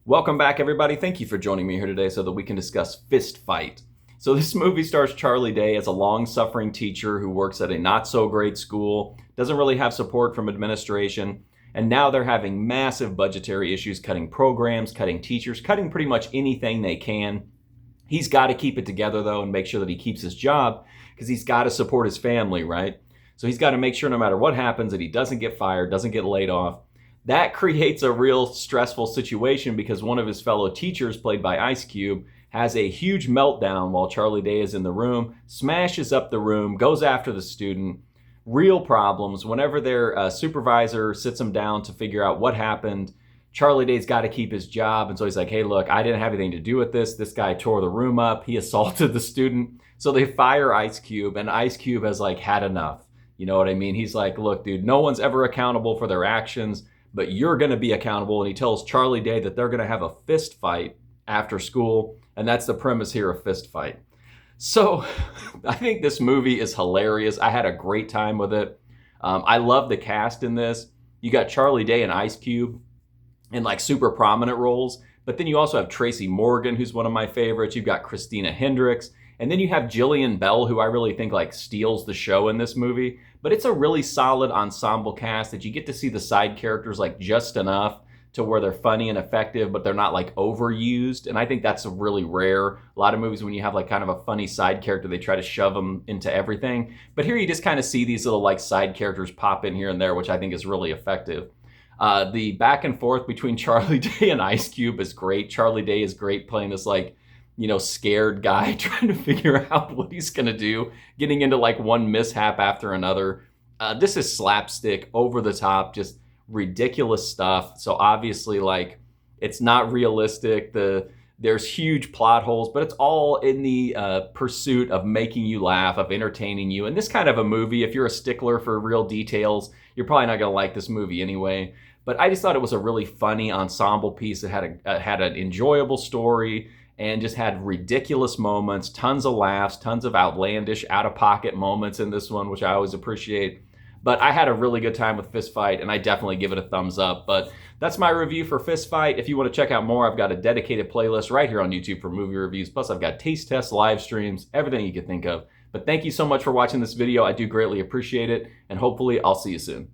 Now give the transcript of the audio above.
Welcome back, everybody. Thank you for joining me here today so that we can discuss Fist Fight. So, this movie stars Charlie Day as a long suffering teacher who works at a not so great school, doesn't really have support from administration, and now they're having massive budgetary issues cutting programs, cutting teachers, cutting pretty much anything they can. He's got to keep it together, though, and make sure that he keeps his job because he's got to support his family, right? So, he's got to make sure no matter what happens that he doesn't get fired, doesn't get laid off. That creates a real stressful situation because one of his fellow teachers, played by Ice Cube, has a huge meltdown while Charlie Day is in the room, smashes up the room, goes after the student. Real problems. Whenever their supervisor sits him down to figure out what happened, Charlie Day's got to keep his job. And so he's like, hey, look, I didn't have anything to do with this. This guy tore the room up. He assaulted the student. So they fire Ice Cube, and Ice Cube has had enough. You know what I mean? He's like, look, dude, no one's ever accountable for their actions, but you're going to be accountable. And he tells Charlie Day that they're going to have a fist fight after school. And that's the premise here of Fist Fight. So I think this movie is hilarious. I had a great time with it. I love the cast in this. You got Charlie Day and Ice Cube in super prominent roles. But then you also have Tracy Morgan, who's one of my favorites. You've got Christina Hendricks. And then you have Jillian Bell, who I really think steals the show in this movie. But it's a really solid ensemble cast that you get to see the side characters just enough to where they're funny and effective, but they're not overused. And I think that's really rare. A lot of movies, when you have kind of a funny side character, they try to shove them into everything. But here you just kind of see these little side characters pop in here and there, which I think is really effective. The back and forth between Charlie Day and Ice Cube is great. Charlie Day is great playing this scared guy trying to figure out what he's going to do, getting into one mishap after another. This is slapstick, over the top, just ridiculous stuff. So obviously, it's not realistic. There's huge plot holes, but it's all in the pursuit of making you laugh, of entertaining you. And this kind of a movie, if you're a stickler for real details, you're probably not going to like this movie anyway. But I just thought it was a really funny ensemble piece. It had an enjoyable story and just had ridiculous moments, tons of laughs, tons of outlandish, out-of-pocket moments in this one, which I always appreciate. But I had a really good time with Fist Fight, and I definitely give it a thumbs up. But that's my review for Fist Fight. If you want to check out more, I've got a dedicated playlist right here on YouTube for movie reviews. Plus, I've got taste tests, live streams, everything you could think of. But thank you so much for watching this video. I do greatly appreciate it, and hopefully I'll see you soon.